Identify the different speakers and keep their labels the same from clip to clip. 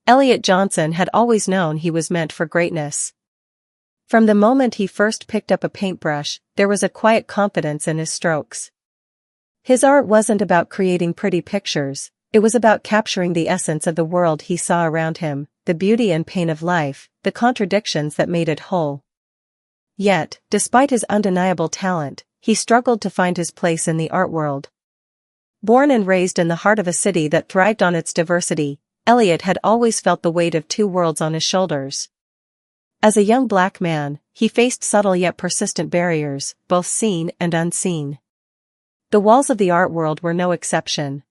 Speaker 1: Elliot Johnson had always known he was meant for greatness. From the moment he first picked up a paintbrush, there was a quiet confidence in his strokes. His art wasn't about creating pretty pictures, it was about capturing the essence of the world he saw around him, the beauty and pain of life, the contradictions that made it whole. Yet, despite his undeniable talent, he struggled to find his place in the art world. Born and raised in the heart of a city that thrived on its diversity, Elliot had always felt the weight of two worlds on his shoulders. As a young black man, he faced subtle yet persistent barriers, both seen and unseen. The walls of the art world were no exception.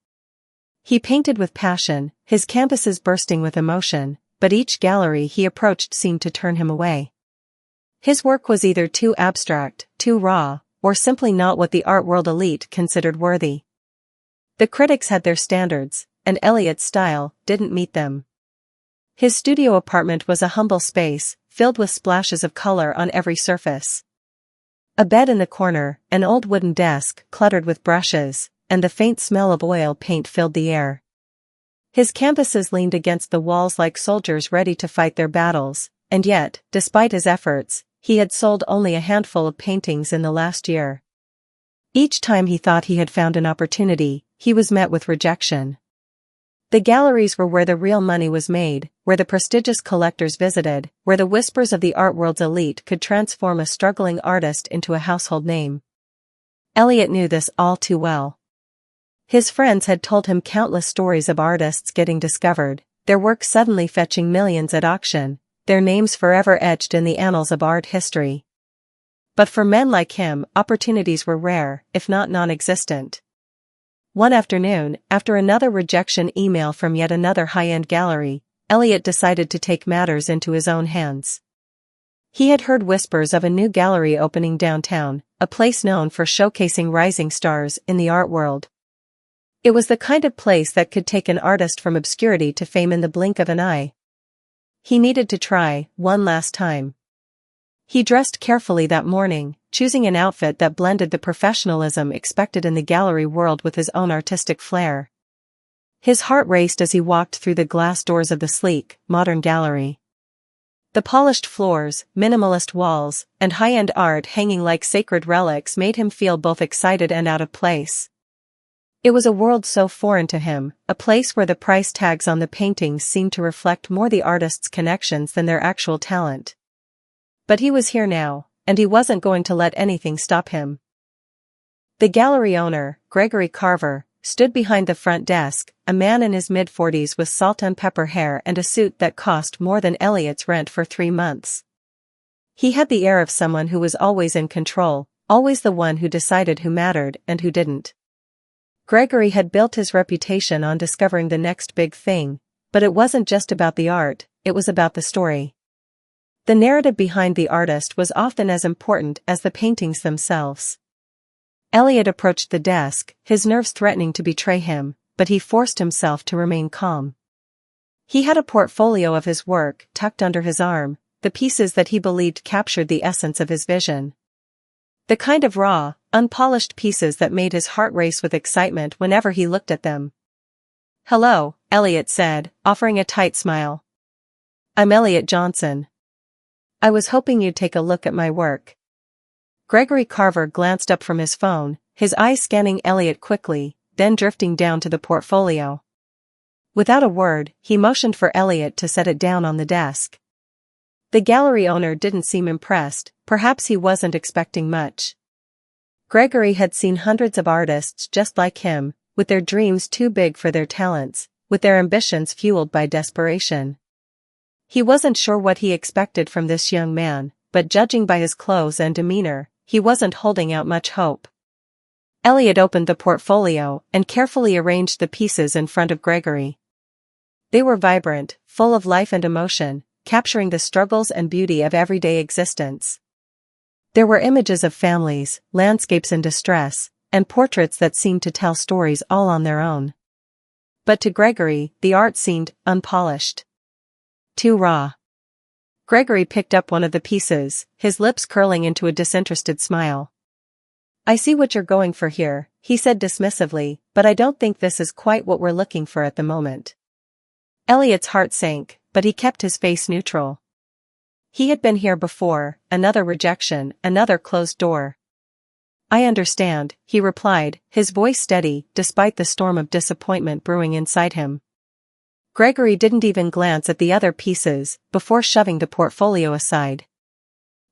Speaker 1: He painted with passion, his canvases bursting with emotion, but each gallery he approached seemed to turn him away. His work was either too abstract, too raw, or simply not what the art world elite considered worthy. The critics had their standards, and Elliot's style didn't meet them. His studio apartment was a humble space, filled with splashes of color on every surface. A bed in the corner, an old wooden desk cluttered with brushes, and the faint smell of oil paint filled the air. His canvases leaned against the walls like soldiers ready to fight their battles, and yet, despite his efforts, he had sold only a handful of paintings in the last year. Each time he thought he had found an opportunity, he was met with rejection. The galleries were where the real money was made, where the prestigious collectors visited, where the whispers of the art world's elite could transform a struggling artist into a household name. Elliot knew this all too well. His friends had told him countless stories of artists getting discovered, their work suddenly fetching millions at auction, their names forever etched in the annals of art history. But for men like him, opportunities were rare, if not non-existent. One afternoon, after another rejection email from yet another high-end gallery, Elliot decided to take matters into his own hands. He had heard whispers of a new gallery opening downtown, a place known for showcasing rising stars in the art world. It was the kind of place that could take an artist from obscurity to fame in the blink of an eye. He needed to try, one last time. He dressed carefully that morning, choosing an outfit that blended the professionalism expected in the gallery world with his own artistic flair. His heart raced as he walked through the glass doors of the sleek, modern gallery. The polished floors, minimalist walls, and high-end art hanging like sacred relics made him feel both excited and out of place. It was a world so foreign to him, a place where the price tags on the paintings seemed to reflect more the artist's connections than their actual talent. But he was here now, and he wasn't going to let anything stop him. The gallery owner, Gregory Carver, stood behind the front desk, a man in his mid-40s with salt and pepper hair and a suit that cost more than Elliot's rent for 3 months. He had the air of someone who was always in control, always the one who decided who mattered and who didn't. Gregory had built his reputation on discovering the next big thing, but it wasn't just about the art, it was about the story. The narrative behind the artist was often as important as the paintings themselves. Elliot approached the desk, his nerves threatening to betray him, but he forced himself to remain calm. He had a portfolio of his work tucked under his arm, the pieces that he believed captured the essence of his vision. The kind of raw, unpolished pieces that made his heart race with excitement whenever he looked at them. "Hello," Elliot said, offering a tight smile. "I'm Elliot Johnson. I was hoping you'd take a look at my work." Gregory Carver glanced up from his phone, his eyes scanning Elliot quickly, then drifting down to the portfolio. Without a word, he motioned for Elliot to set it down on the desk. The gallery owner didn't seem impressed, perhaps he wasn't expecting much. Gregory had seen hundreds of artists just like him, with their dreams too big for their talents, with their ambitions fueled by desperation. He wasn't sure what he expected from this young man, but judging by his clothes and demeanor, he wasn't holding out much hope. Elliot opened the portfolio and carefully arranged the pieces in front of Gregory. They were vibrant, full of life and emotion, capturing the struggles and beauty of everyday existence. There were images of families, landscapes in distress, and portraits that seemed to tell stories all on their own. But to Gregory, the art seemed unpolished. Too raw. Gregory picked up one of the pieces, his lips curling into a disinterested smile. "I see what you're going for here," he said dismissively, "but I don't think this is quite what we're looking for at the moment." Elliot's heart sank, but he kept his face neutral. He had been here before, another rejection, another closed door. I understand, he replied, his voice steady, despite the storm of disappointment brewing inside him. Gregory didn't even glance at the other pieces, before shoving the portfolio aside.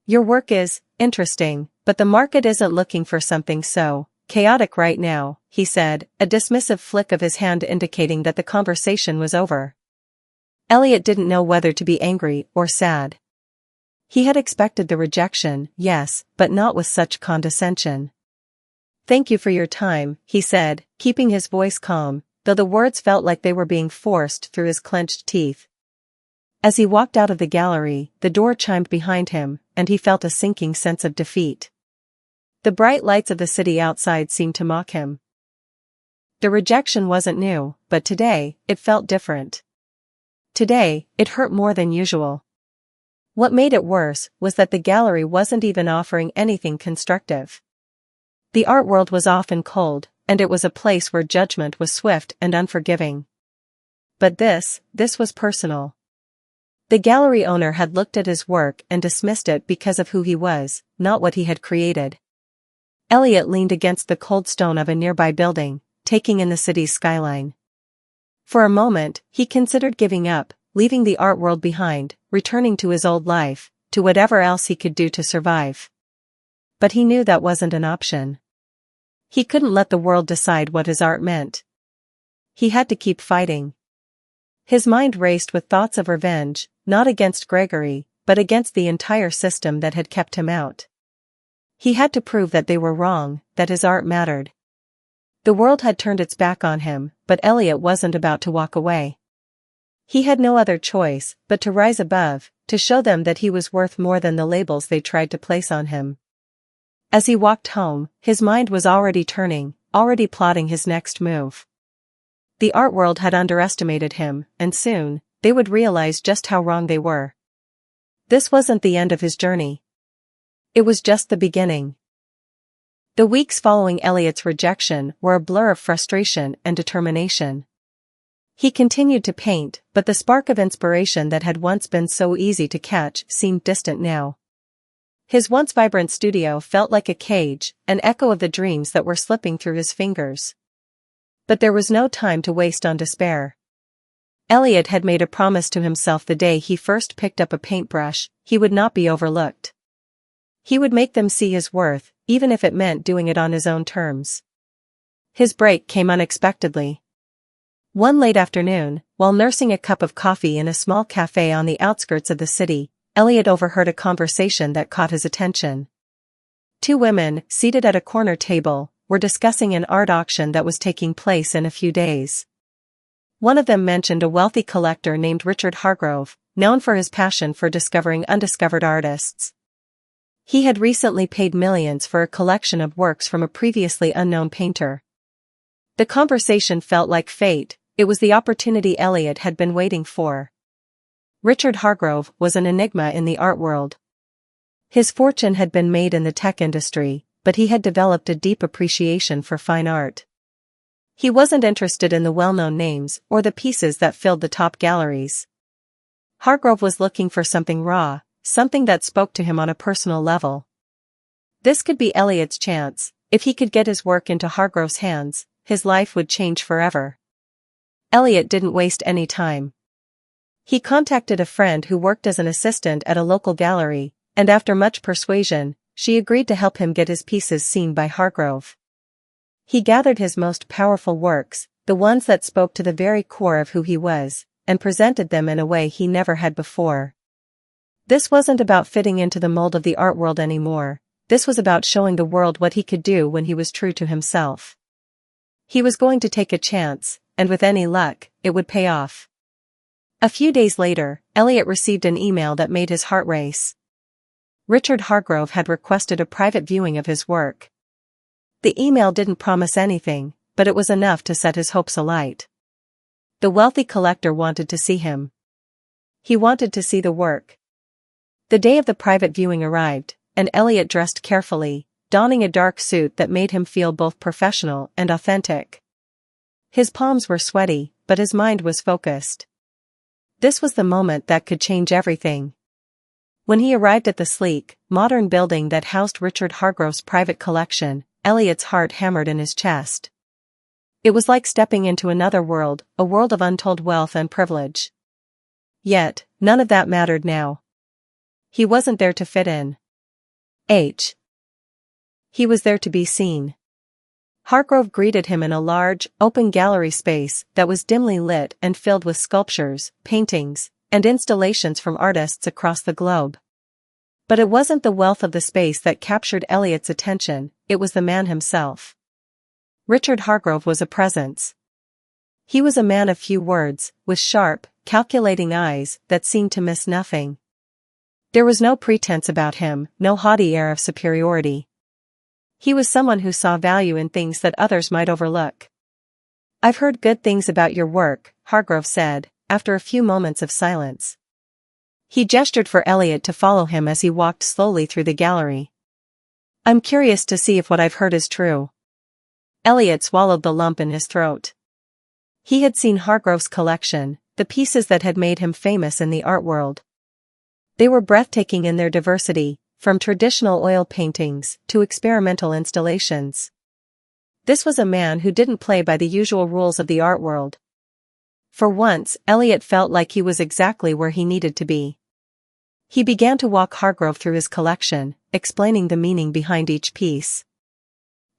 Speaker 1: Your work is interesting, but the market isn't looking for something so chaotic right now, he said, a dismissive flick of his hand indicating that the conversation was over. Elliot didn't know whether to be angry or sad. He had expected the rejection, yes, but not with such condescension. Thank you for your time, he said, keeping his voice calm, though the words felt like they were being forced through his clenched teeth. As he walked out of the gallery, the door chimed behind him, and he felt a sinking sense of defeat. The bright lights of the city outside seemed to mock him. The rejection wasn't new, but today, it felt different. Today, it hurt more than usual. What made it worse was that the gallery wasn't even offering anything constructive. The art world was often cold, and it was a place where judgment was swift and unforgiving. But this was personal. The gallery owner had looked at his work and dismissed it because of who he was, not what he had created. Elliot leaned against the cold stone of a nearby building, taking in the city's skyline. For a moment, he considered giving up, leaving the art world behind, returning to his old life, to whatever else he could do to survive. But he knew that wasn't an option. He couldn't let the world decide what his art meant. He had to keep fighting. His mind raced with thoughts of revenge, not against Gregory, but against the entire system that had kept him out. He had to prove that they were wrong, that his art mattered. The world had turned its back on him, but Elliot wasn't about to walk away. He had no other choice but to rise above, to show them that he was worth more than the labels they tried to place on him. As he walked home, his mind was already turning, already plotting his next move. The art world had underestimated him, and soon, they would realize just how wrong they were. This wasn't the end of his journey. It was just the beginning. The weeks following Elliot's rejection were a blur of frustration and determination. He continued to paint, but the spark of inspiration that had once been so easy to catch seemed distant now. His once vibrant studio felt like a cage, an echo of the dreams that were slipping through his fingers. But there was no time to waste on despair. Elliot had made a promise to himself the day he first picked up a paintbrush, he would not be overlooked. He would make them see his worth, even if it meant doing it on his own terms. His break came unexpectedly. One late afternoon, while nursing a cup of coffee in a small cafe on the outskirts of the city, Elliot overheard a conversation that caught his attention. Two women, seated at a corner table, were discussing an art auction that was taking place in a few days. One of them mentioned a wealthy collector named Richard Hargrove, known for his passion for discovering undiscovered artists. He had recently paid millions for a collection of works from a previously unknown painter. The conversation felt like fate. It was the opportunity Elliot had been waiting for. Richard Hargrove was an enigma in the art world. His fortune had been made in the tech industry, but he had developed a deep appreciation for fine art. He wasn't interested in the well-known names or the pieces that filled the top galleries. Hargrove was looking for something raw, something that spoke to him on a personal level. This could be Elliot's chance. If he could get his work into Hargrove's hands, his life would change forever. Elliot didn't waste any time. He contacted a friend who worked as an assistant at a local gallery, and after much persuasion, she agreed to help him get his pieces seen by Hargrove. He gathered his most powerful works, the ones that spoke to the very core of who he was, and presented them in a way he never had before. This wasn't about fitting into the mold of the art world anymore. This was about showing the world what he could do when he was true to himself. He was going to take a chance, and with any luck, it would pay off. A few days later, Elliot received an email that made his heart race. Richard Hargrove had requested a private viewing of his work. The email didn't promise anything, but it was enough to set his hopes alight. The wealthy collector wanted to see him. He wanted to see the work. The day of the private viewing arrived, and Elliot dressed carefully, donning a dark suit that made him feel both professional and authentic. His palms were sweaty, but his mind was focused. This was the moment that could change everything. When he arrived at the sleek, modern building that housed Richard Hargrove's private collection, Elliot's heart hammered in his chest. It was like stepping into another world, a world of untold wealth and privilege. Yet, none of that mattered now. He wasn't there to fit in. He was there to be seen. Hargrove greeted him in a large, open gallery space that was dimly lit and filled with sculptures, paintings, and installations from artists across the globe. But it wasn't the wealth of the space that captured Elliot's attention, it was the man himself. Richard Hargrove was a presence. He was a man of few words, with sharp, calculating eyes that seemed to miss nothing. There was no pretense about him, no haughty air of superiority. He was someone who saw value in things that others might overlook. "I've heard good things about your work," Hargrove said, after a few moments of silence. He gestured for Elliot to follow him as he walked slowly through the gallery. "I'm curious to see if what I've heard is true." Elliot swallowed the lump in his throat. He had seen Hargrove's collection, the pieces that had made him famous in the art world. They were breathtaking in their diversity, from traditional oil paintings to experimental installations. This was a man who didn't play by the usual rules of the art world. For once, Elliot felt like he was exactly where he needed to be. He began to walk Hargrove through his collection, explaining the meaning behind each piece.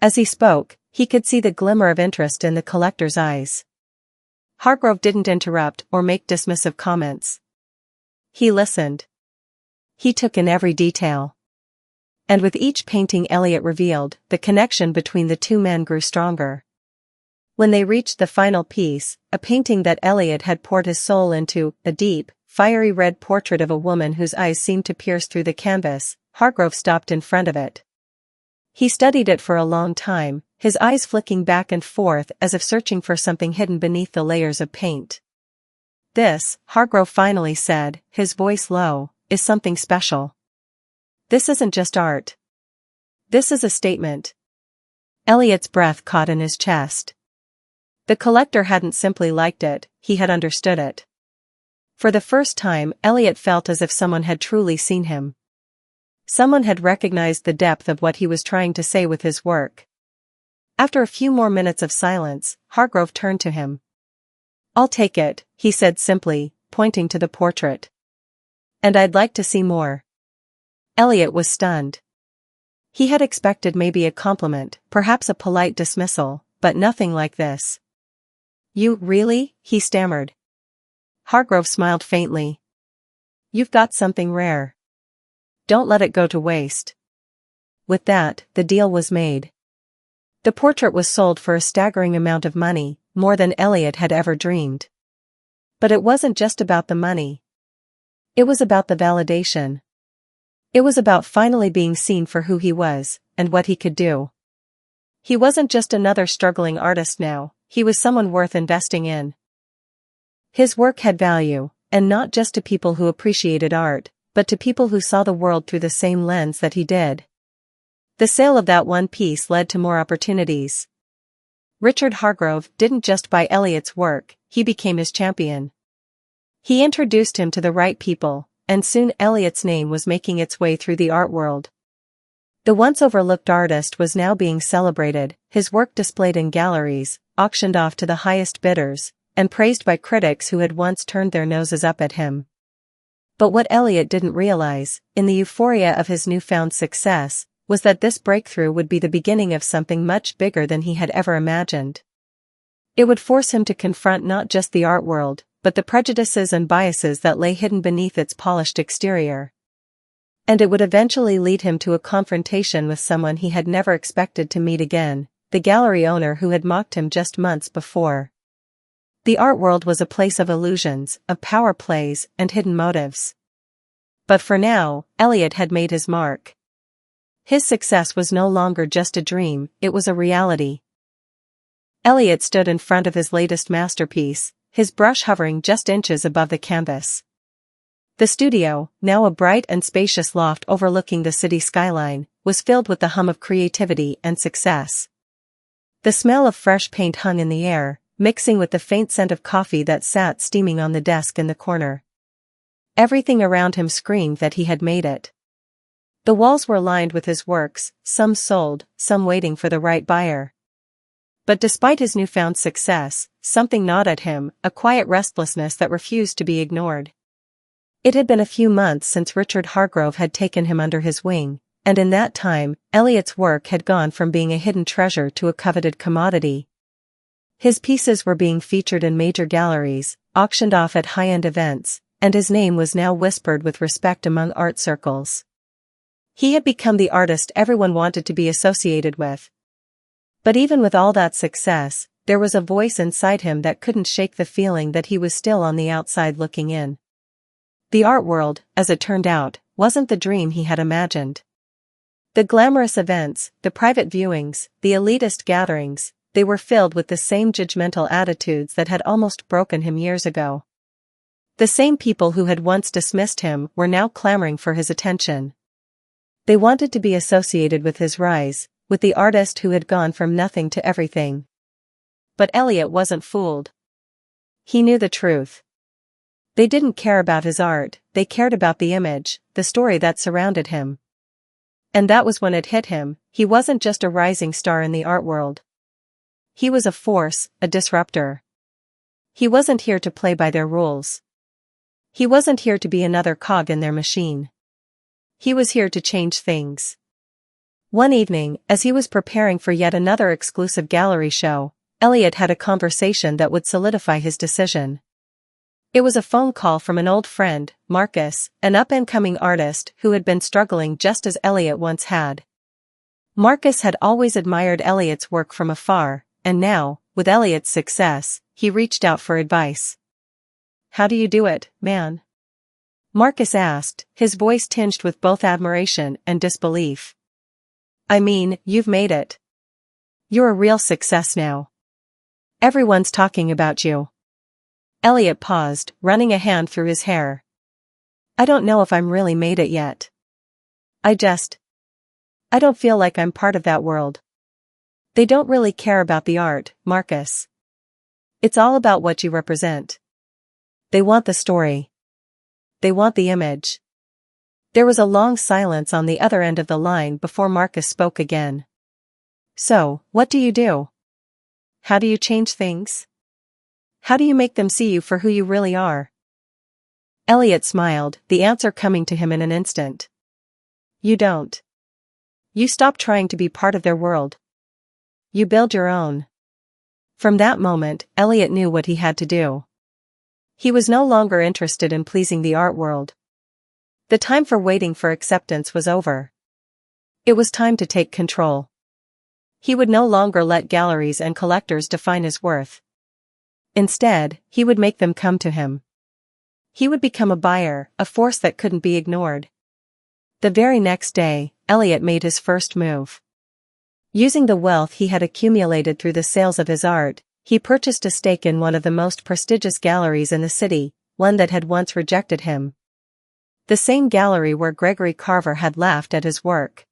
Speaker 1: As he spoke, he could see the glimmer of interest in the collector's eyes. Hargrove didn't interrupt or make dismissive comments. He listened. He took in every detail. And with each painting Elliot revealed, the connection between the two men grew stronger. When they reached the final piece, a painting that Elliot had poured his soul into, a deep, fiery red portrait of a woman whose eyes seemed to pierce through the canvas, Hargrove stopped in front of it. He studied it for a long time, his eyes flicking back and forth as if searching for something hidden beneath the layers of paint. "This," Hargrove finally said, his voice low, "is something special. This isn't just art. This is a statement." Elliot's breath caught in his chest. The collector hadn't simply liked it, he had understood it. For the first time, Elliot felt as if someone had truly seen him. Someone had recognized the depth of what he was trying to say with his work. After a few more minutes of silence, Hargrove turned to him. "I'll take it," he said simply, pointing to the portrait. "And I'd like to see more." Elliot was stunned. He had expected maybe a compliment, perhaps a polite dismissal, but nothing like this. "You, really?" he stammered. Hargrove smiled faintly. "You've got something rare. Don't let it go to waste." With that, the deal was made. The portrait was sold for a staggering amount of money, more than Elliot had ever dreamed. But it wasn't just about the money. It was about the validation. It was about finally being seen for who he was, and what he could do. He wasn't just another struggling artist now, he was someone worth investing in. His work had value, and not just to people who appreciated art, but to people who saw the world through the same lens that he did. The sale of that one piece led to more opportunities. Richard Hargrove didn't just buy Elliot's work, he became his champion. He introduced him to the right people, and soon Elliot's name was making its way through the art world. The once overlooked artist was now being celebrated, his work displayed in galleries, auctioned off to the highest bidders, and praised by critics who had once turned their noses up at him. But what Elliot didn't realize, in the euphoria of his newfound success, was that this breakthrough would be the beginning of something much bigger than he had ever imagined. It would force him to confront not just the art world, but the prejudices and biases that lay hidden beneath its polished exterior. And it would eventually lead him to a confrontation with someone he had never expected to meet again, the gallery owner who had mocked him just months before. The art world was a place of illusions, of power plays, and hidden motives. But for now, Elliot had made his mark. His success was no longer just a dream, it was a reality. Elliot stood in front of his latest masterpiece, his brush hovering just inches above the canvas. The studio, now a bright and spacious loft overlooking the city skyline, was filled with the hum of creativity and success. The smell of fresh paint hung in the air, mixing with the faint scent of coffee that sat steaming on the desk in the corner. Everything around him screamed that he had made it. The walls were lined with his works, some sold, some waiting for the right buyer. But despite his newfound success, something gnawed at him, a quiet restlessness that refused to be ignored. It had been a few months since Richard Hargrove had taken him under his wing, and in that time, Elliot's work had gone from being a hidden treasure to a coveted commodity. His pieces were being featured in major galleries, auctioned off at high-end events, and his name was now whispered with respect among art circles. He had become the artist everyone wanted to be associated with. But even with all that success, there was a voice inside him that couldn't shake the feeling that he was still on the outside looking in. The art world, as it turned out, wasn't the dream he had imagined. The glamorous events, the private viewings, the elitist gatherings, they were filled with the same judgmental attitudes that had almost broken him years ago. The same people who had once dismissed him were now clamoring for his attention. They wanted to be associated with his rise, with the artist who had gone from nothing to everything. But Elliot wasn't fooled. He knew the truth. They didn't care about his art, they cared about the image, the story that surrounded him. And that was when it hit him, he wasn't just a rising star in the art world. He was a force, a disruptor. He wasn't here to play by their rules. He wasn't here to be another cog in their machine. He was here to change things. One evening, as he was preparing for yet another exclusive gallery show, Elliot had a conversation that would solidify his decision. It was a phone call from an old friend, Marcus, an up-and-coming artist who had been struggling just as Elliot once had. Marcus had always admired Elliot's work from afar, and now, with Elliot's success, he reached out for advice. "How do you do it, man?" Marcus asked, his voice tinged with both admiration and disbelief. "I mean, you've made it. You're a real success now. Everyone's talking about you." Elliot paused, running a hand through his hair. "I don't know if I'm really made it yet. I don't feel like I'm part of that world. They don't really care about the art, Marcus. It's all about what you represent. They want the story. They want the image." There was a long silence on the other end of the line before Marcus spoke again. "So, what do you do? How do you change things? How do you make them see you for who you really are?" Elliot smiled, the answer coming to him in an instant. "You don't. You stop trying to be part of their world. You build your own." From that moment, Elliot knew what he had to do. He was no longer interested in pleasing the art world. The time for waiting for acceptance was over. It was time to take control. He would no longer let galleries and collectors define his worth. Instead, he would make them come to him. He would become a buyer, a force that couldn't be ignored. The very next day, Elliot made his first move. Using the wealth he had accumulated through the sales of his art, he purchased a stake in one of the most prestigious galleries in the city, one that had once rejected him. The same gallery where Gregory Carver had laughed at his work.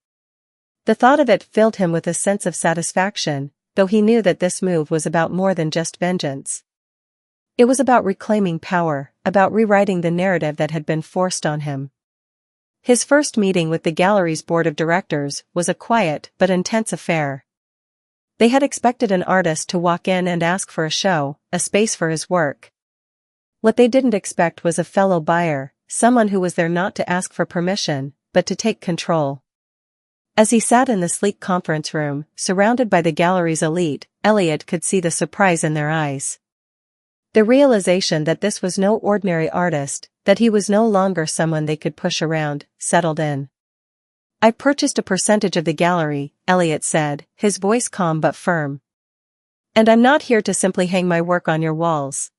Speaker 1: The thought of it filled him with a sense of satisfaction, though he knew that this move was about more than just vengeance. It was about reclaiming power, about rewriting the narrative that had been forced on him. His first meeting with the gallery's board of directors was a quiet but intense affair. They had expected an artist to walk in and ask for a show, a space for his work. What they didn't expect was a fellow buyer, someone who was there not to ask for permission, but to take control. As he sat in the sleek conference room, surrounded by the gallery's elite, Elliot could see the surprise in their eyes. The realization that this was no ordinary artist, that he was no longer someone they could push around, settled in. "I purchased a percentage of the gallery," Elliot said, his voice calm but firm. "And I'm not here to simply hang my work on your walls.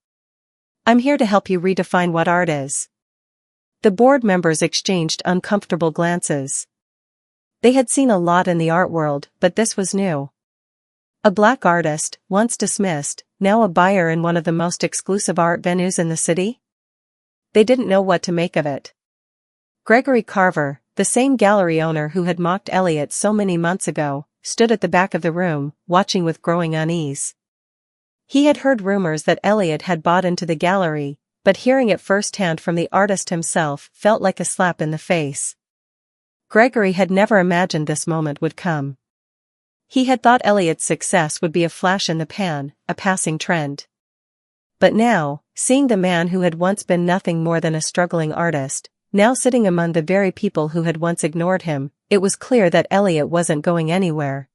Speaker 1: I'm here to help you redefine what art is." The board members exchanged uncomfortable glances. They had seen a lot in the art world, but this was new. A black artist, once dismissed, now a buyer in one of the most exclusive art venues in the city? They didn't know what to make of it. Gregory Carver, the same gallery owner who had mocked Elliot so many months ago, stood at the back of the room, watching with growing unease. He had heard rumors that Elliot had bought into the gallery, but hearing it firsthand from the artist himself felt like a slap in the face. Gregory had never imagined this moment would come. He had thought Elliot's success would be a flash in the pan, a passing trend. But now, seeing the man who had once been nothing more than a struggling artist, now sitting among the very people who had once ignored him, it was clear that Elliot wasn't going anywhere.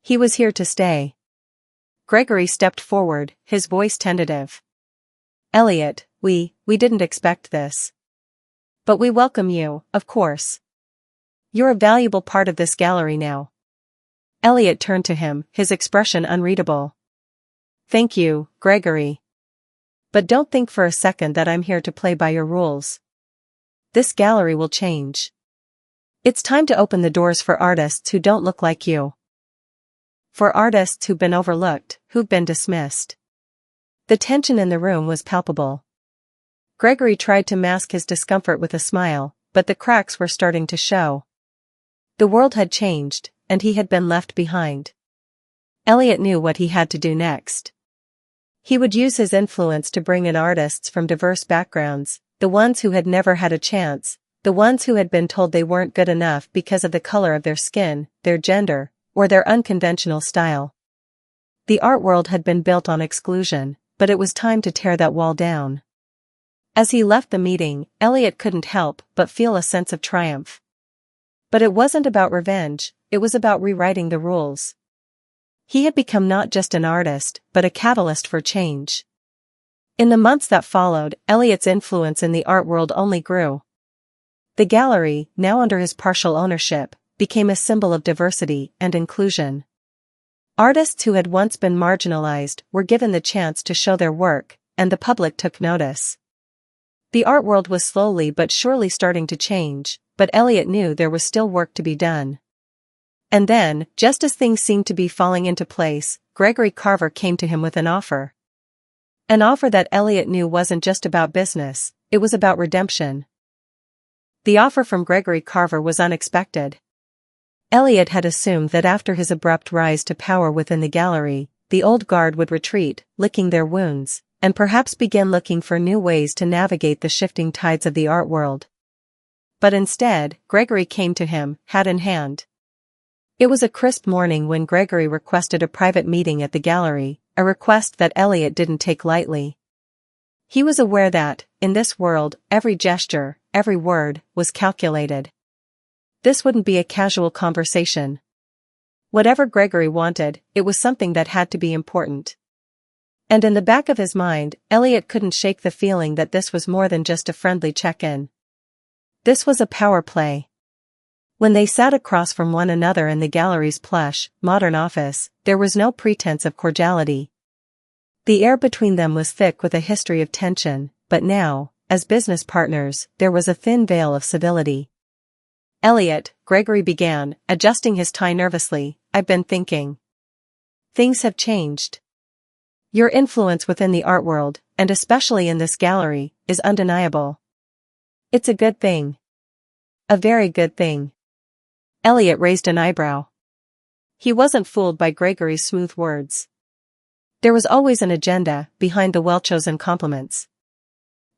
Speaker 1: He was here to stay. Gregory stepped forward, his voice tentative. Elliot, we didn't expect this. But we welcome you, of course. You're a valuable part of this gallery now. Elliot turned to him, his expression unreadable. Thank you, Gregory. But don't think for a second that I'm here to play by your rules. This gallery will change. It's time to open the doors for artists who don't look like you. For artists who've been overlooked, who've been dismissed. The tension in the room was palpable. Gregory tried to mask his discomfort with a smile, but the cracks were starting to show. The world had changed, and he had been left behind. Elliot knew what he had to do next. He would use his influence to bring in artists from diverse backgrounds, the ones who had never had a chance, the ones who had been told they weren't good enough because of the color of their skin, their gender, or their unconventional style. The art world had been built on exclusion, but it was time to tear that wall down. As he left the meeting, Elliot couldn't help but feel a sense of triumph. But it wasn't about revenge, it was about rewriting the rules. He had become not just an artist, but a catalyst for change. In the months that followed, Elliot's influence in the art world only grew. The gallery, now under his partial ownership, became a symbol of diversity and inclusion. Artists who had once been marginalized were given the chance to show their work, and the public took notice. The art world was slowly but surely starting to change, but Elliot knew there was still work to be done. And then, just as things seemed to be falling into place, Gregory Carver came to him with an offer. An offer that Elliot knew wasn't just about business, it was about redemption. The offer from Gregory Carver was unexpected. Elliot had assumed that after his abrupt rise to power within the gallery, the old guard would retreat, licking their wounds, and perhaps begin looking for new ways to navigate the shifting tides of the art world. But instead, Gregory came to him, hat in hand. It was a crisp morning when Gregory requested a private meeting at the gallery, a request that Elliot didn't take lightly. He was aware that, in this world, every gesture, every word, was calculated. This wouldn't be a casual conversation. Whatever Gregory wanted, it was something that had to be important. And in the back of his mind, Elliot couldn't shake the feeling that this was more than just a friendly check-in. This was a power play. When they sat across from one another in the gallery's plush, modern office, there was no pretense of cordiality. The air between them was thick with a history of tension, but now, as business partners, there was a thin veil of civility. Elliot, Gregory began, adjusting his tie nervously, I've been thinking. Things have changed. Your influence within the art world, and especially in this gallery, is undeniable. It's a good thing. A very good thing. Elliot raised an eyebrow. He wasn't fooled by Gregory's smooth words. There was always an agenda behind the well-chosen compliments.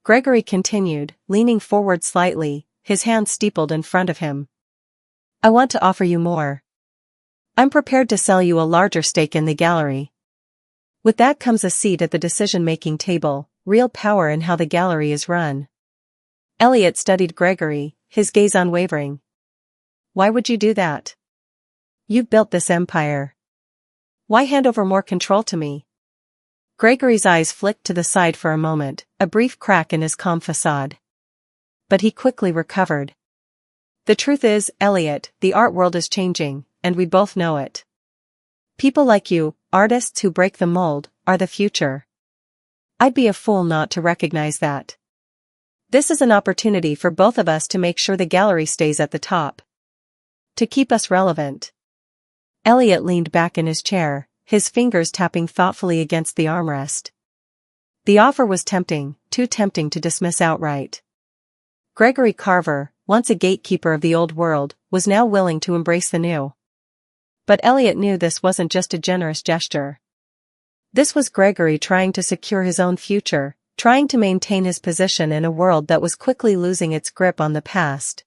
Speaker 1: Gregory continued, leaning forward slightly, his hands steepled in front of him. I want to offer you more. I'm prepared to sell you a larger stake in the gallery. With that comes a seat at the decision-making table, real power in how the gallery is run. Elliot studied Gregory, his gaze unwavering. Why would you do that? You've built this empire. Why hand over more control to me? Gregory's eyes flicked to the side for a moment, a brief crack in his calm facade. But he quickly recovered. The truth is, Elliot, the art world is changing, and we both know it. People like you, artists who break the mold, are the future. I'd be a fool not to recognize that. This is an opportunity for both of us to make sure the gallery stays at the top. To keep us relevant. Elliot leaned back in his chair, his fingers tapping thoughtfully against the armrest. The offer was tempting, too tempting to dismiss outright. Gregory Carver, once a gatekeeper of the old world, was now willing to embrace the new. But Elliot knew this wasn't just a generous gesture. This was Gregory trying to secure his own future, trying to maintain his position in a world that was quickly losing its grip on the past.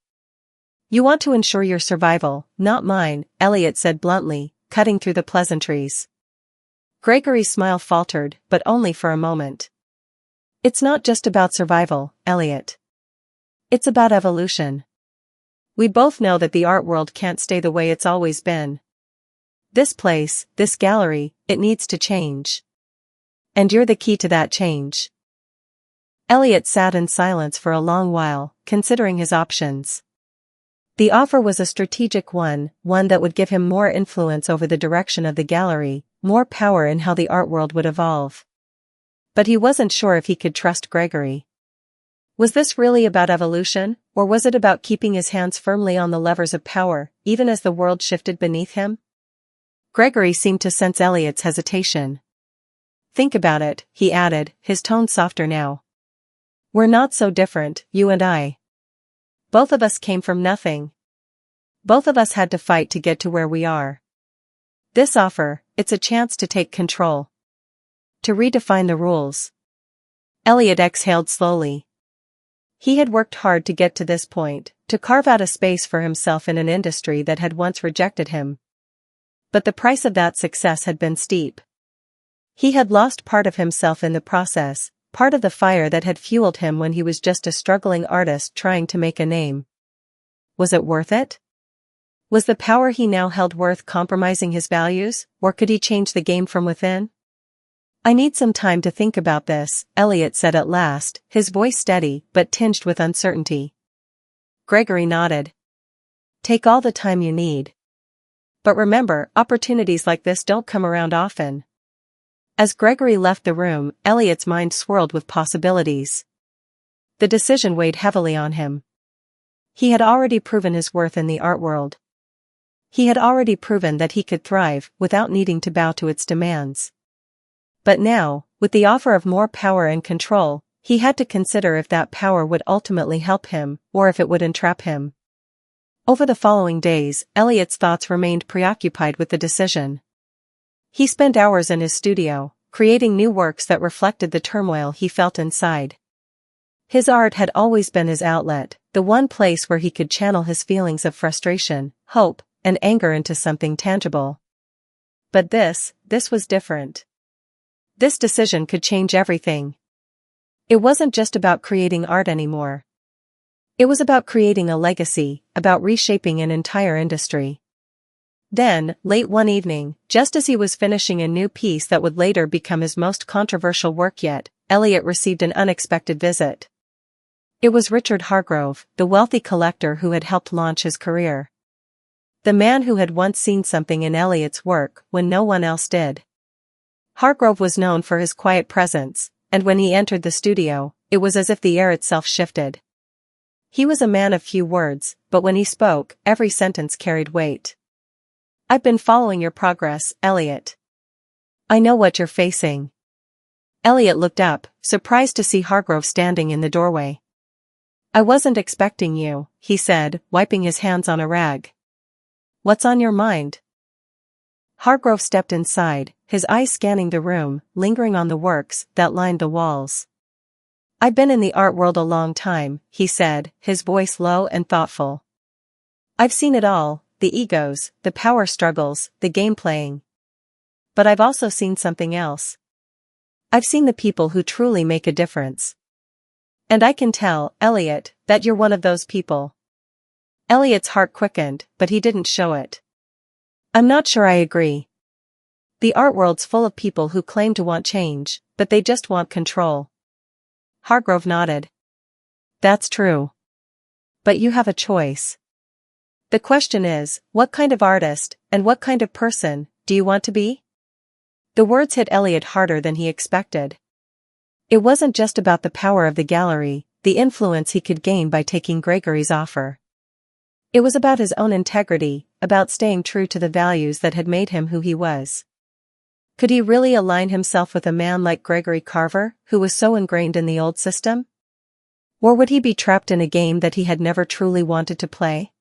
Speaker 1: "You want to ensure your survival, not mine," Elliot said bluntly, cutting through the pleasantries. Gregory's smile faltered, but only for a moment. "It's not just about survival, Elliot. It's about evolution. We both know that the art world can't stay the way it's always been. This place, this gallery, it needs to change. And you're the key to that change." Elliot sat in silence for a long while, considering his options. The offer was a strategic one that would give him more influence over the direction of the gallery, more power in how the art world would evolve. But he wasn't sure if he could trust Gregory. Was this really about evolution, or was it about keeping his hands firmly on the levers of power, even as the world shifted beneath him? Gregory seemed to sense Elliot's hesitation. "Think about it," he added, his tone softer now. "We're not so different, you and I. Both of us came from nothing. Both of us had to fight to get to where we are. This offer, it's a chance to take control. To redefine the rules." Elliot exhaled slowly. He had worked hard to get to this point, to carve out a space for himself in an industry that had once rejected him. But the price of that success had been steep. He had lost part of himself in the process, part of the fire that had fueled him when he was just a struggling artist trying to make a name. Was it worth it? Was the power he now held worth compromising his values, or could he change the game from within? "I need some time to think about this," Elliot said at last, his voice steady but tinged with uncertainty. Gregory nodded. "Take all the time you need. But remember, opportunities like this don't come around often." As Gregory left the room, Elliot's mind swirled with possibilities. The decision weighed heavily on him. He had already proven his worth in the art world. He had already proven that he could thrive without needing to bow to its demands. But now, with the offer of more power and control, he had to consider if that power would ultimately help him, or if it would entrap him. Over the following days, Elliot's thoughts remained preoccupied with the decision. He spent hours in his studio, creating new works that reflected the turmoil he felt inside. His art had always been his outlet, the one place where he could channel his feelings of frustration, hope, and anger into something tangible. But this was different. This decision could change everything. It wasn't just about creating art anymore. It was about creating a legacy, about reshaping an entire industry. Then, late one evening, just as he was finishing a new piece that would later become his most controversial work yet, Elliot received an unexpected visit. It was Richard Hargrove, the wealthy collector who had helped launch his career. The man who had once seen something in Elliot's work when no one else did. Hargrove was known for his quiet presence, and when he entered the studio, it was as if the air itself shifted. He was a man of few words, but when he spoke, every sentence carried weight. "I've been following your progress, Elliot. I know what you're facing." Elliot looked up, surprised to see Hargrove standing in the doorway. "I wasn't expecting you," he said, wiping his hands on a rag. "What's on your mind?" Hargrove stepped inside, his eyes scanning the room, lingering on the works that lined the walls. "I've been in the art world a long time," he said, his voice low and thoughtful. "I've seen it all. The egos, the power struggles, the game playing. But I've also seen something else. I've seen the people who truly make a difference. And I can tell, Elliot, that you're one of those people." Elliot's heart quickened, but he didn't show it. "I'm not sure I agree. The art world's full of people who claim to want change, but they just want control." Hargrove nodded. "That's true. But you have a choice. The question is, what kind of artist, and what kind of person, do you want to be?" The words hit Elliot harder than he expected. It wasn't just about the power of the gallery, the influence he could gain by taking Gregory's offer. It was about his own integrity, about staying true to the values that had made him who he was. Could he really align himself with a man like Gregory Carver, who was so ingrained in the old system? Or would he be trapped in a game that he had never truly wanted to play?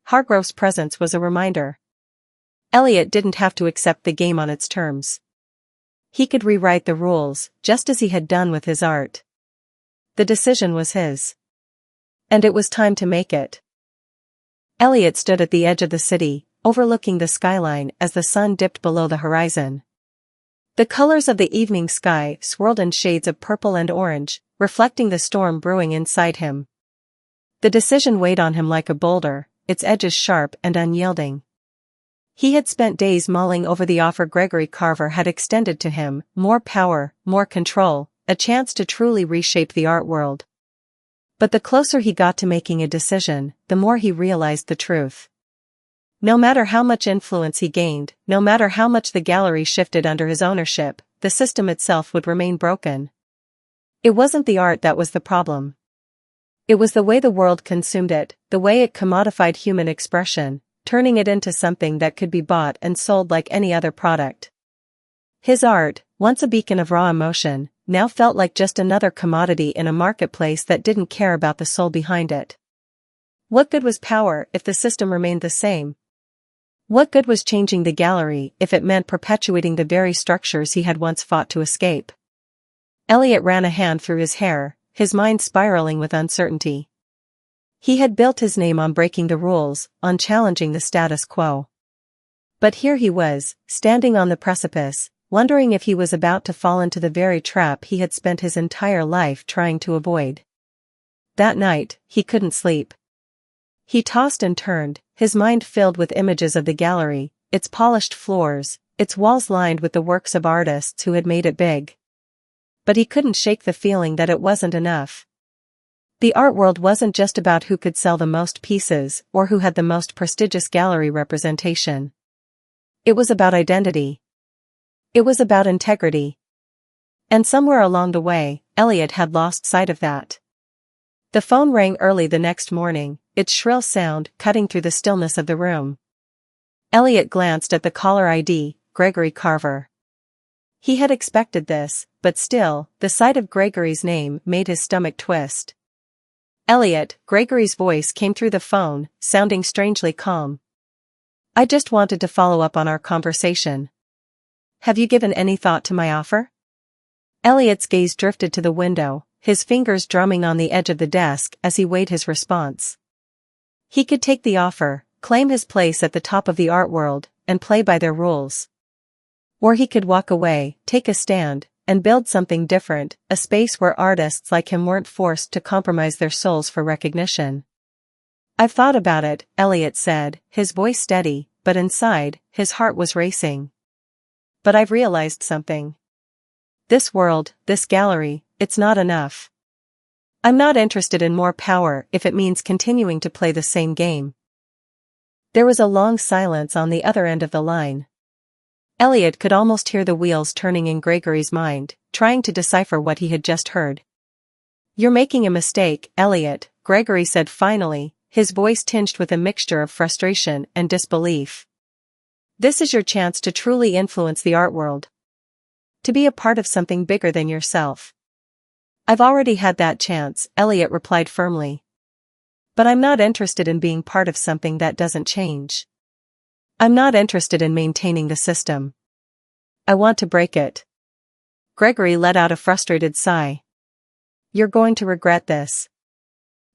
Speaker 1: Hargrove's presence was a reminder. Elliot didn't have to accept the game on its terms. He could rewrite the rules, just as he had done with his art. The decision was his. And it was time to make it. Elliot stood at the edge of the city, overlooking the skyline as the sun dipped below the horizon. The colors of the evening sky swirled in shades of purple and orange, reflecting the storm brewing inside him. The decision weighed on him like a boulder, its edges sharp and unyielding. He had spent days mulling over the offer Gregory Carver had extended to him: more power, more control, a chance to truly reshape the art world. But the closer he got to making a decision, the more he realized the truth. No matter how much influence he gained, no matter how much the gallery shifted under his ownership, the system itself would remain broken. It wasn't the art that was the problem. It was the way the world consumed it, the way it commodified human expression, turning it into something that could be bought and sold like any other product. His art, once a beacon of raw emotion, now felt like just another commodity in a marketplace that didn't care about the soul behind it. What good was power if the system remained the same? What good was changing the gallery if it meant perpetuating the very structures he had once fought to escape? Elliot ran a hand through his hair, his mind spiraling with uncertainty. He had built his name on breaking the rules, on challenging the status quo. But here he was, standing on the precipice, wondering if he was about to fall into the very trap he had spent his entire life trying to avoid. That night, he couldn't sleep. He tossed and turned, his mind filled with images of the gallery, its polished floors, its walls lined with the works of artists who had made it big. But he couldn't shake the feeling that it wasn't enough. The art world wasn't just about who could sell the most pieces or who had the most prestigious gallery representation. It was about identity. It was about integrity. And somewhere along the way, Elliot had lost sight of that. The phone rang early the next morning, its shrill sound cutting through the stillness of the room. Elliot glanced at the caller ID, Gregory Carver. He had expected this, but still, the sight of Gregory's name made his stomach twist. Elliot, Gregory's voice came through the phone, sounding strangely calm. I just wanted to follow up on our conversation. Have you given any thought to my offer? Elliot's gaze drifted to the window, his fingers drumming on the edge of the desk as he weighed his response. He could take the offer, claim his place at the top of the art world, and play by their rules. Or he could walk away, take a stand, and build something different, a space where artists like him weren't forced to compromise their souls for recognition. I've thought about it, Elliot said, his voice steady, but inside, his heart was racing. But I've realized something. This world, this gallery, it's not enough. I'm not interested in more power if it means continuing to play the same game. There was a long silence on the other end of the line. Elliot could almost hear the wheels turning in Gregory's mind, trying to decipher what he had just heard. You're making a mistake, Elliot, Gregory said finally, his voice tinged with a mixture of frustration and disbelief. This is your chance to truly influence the art world. To be a part of something bigger than yourself. I've already had that chance, Elliot replied firmly. But I'm not interested in being part of something that doesn't change. I'm not interested in maintaining the system. I want to break it. Gregory let out a frustrated sigh. You're going to regret this.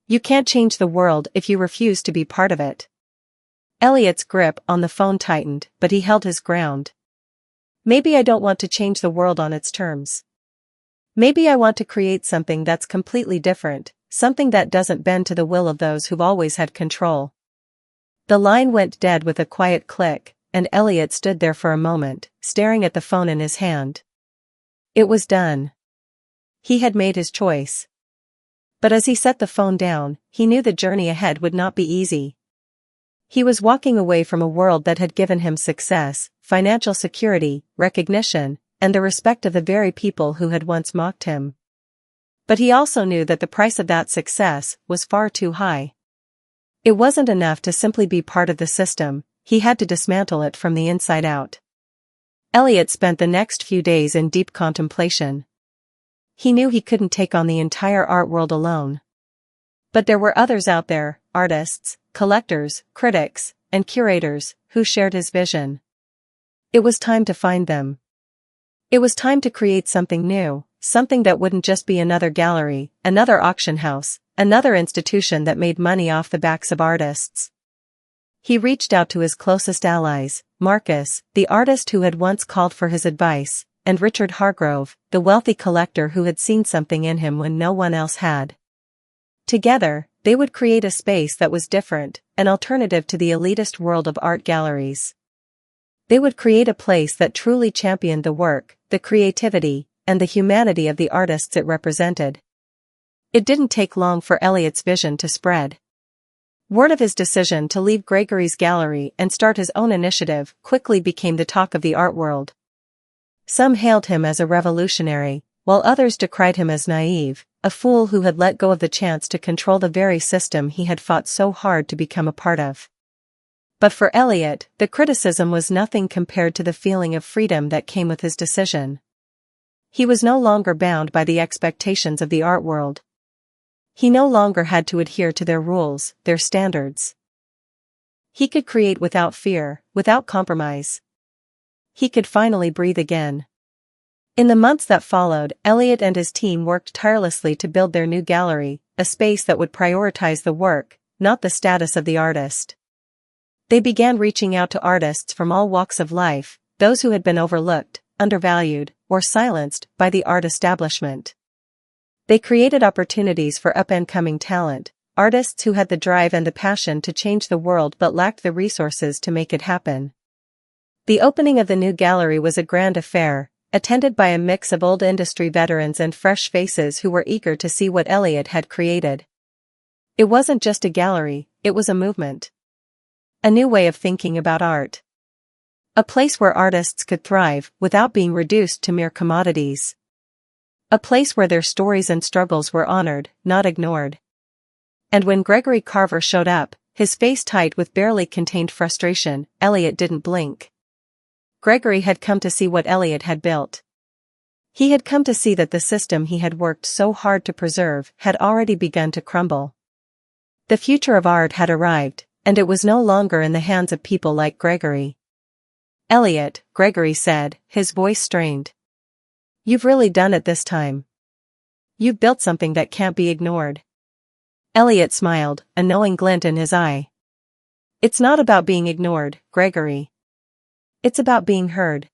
Speaker 1: You can't change the world if you refuse to be part of it. Elliot's grip on the phone tightened, but he held his ground. Maybe I don't want to change the world on its terms. Maybe I want to create something that's completely different, something that doesn't bend to the will of those who've always had control. The line went dead with a quiet click, and Elliot stood there for a moment, staring at the phone in his hand. It was done. He had made his choice. But as he set the phone down, he knew the journey ahead would not be easy. He was walking away from a world that had given him success, financial security, recognition, and the respect of the very people who had once mocked him. But he also knew that the price of that success was far too high. It wasn't enough to simply be part of the system, he had to dismantle it from the inside out. Elliot spent the next few days in deep contemplation. He knew he couldn't take on the entire art world alone. But there were others out there, artists, collectors, critics, and curators, who shared his vision. It was time to find them. It was time to create something new, something that wouldn't just be another gallery, another auction house, another institution that made money off the backs of artists. He reached out to his closest allies, Marcus, the artist who had once called for his advice, and Richard Hargrove, the wealthy collector who had seen something in him when no one else had. Together, they would create a space that was different, an alternative to the elitist world of art galleries. They would create a place that truly championed the work, the creativity, and the humanity of the artists it represented. It didn't take long for Eliot's vision to spread. Word of his decision to leave Gregory's gallery and start his own initiative quickly became the talk of the art world. Some hailed him as a revolutionary, while others decried him as naive, a fool who had let go of the chance to control the very system he had fought so hard to become a part of. But for Eliot, the criticism was nothing compared to the feeling of freedom that came with his decision. He was no longer bound by the expectations of the art world. He no longer had to adhere to their rules, their standards. He could create without fear, without compromise. He could finally breathe again. In the months that followed, Eliot and his team worked tirelessly to build their new gallery, a space that would prioritize the work, not the status of the artist. They began reaching out to artists from all walks of life, those who had been overlooked, undervalued, or silenced by the art establishment. They created opportunities for up-and-coming talent, artists who had the drive and the passion to change the world but lacked the resources to make it happen. The opening of the new gallery was a grand affair, attended by a mix of old industry veterans and fresh faces who were eager to see what Eliot had created. It wasn't just a gallery, it was a movement. A new way of thinking about art. A place where artists could thrive without being reduced to mere commodities. A place where their stories and struggles were honored, not ignored. And when Gregory Carver showed up, his face tight with barely contained frustration, Eliot didn't blink. Gregory had come to see what Eliot had built. He had come to see that the system he had worked so hard to preserve had already begun to crumble. The future of art had arrived, and it was no longer in the hands of people like Gregory. Eliot, Gregory said, his voice strained. You've really done it this time. You've built something that can't be ignored. Eliot smiled, a knowing glint in his eye. It's not about being ignored, Gregory. It's about being heard.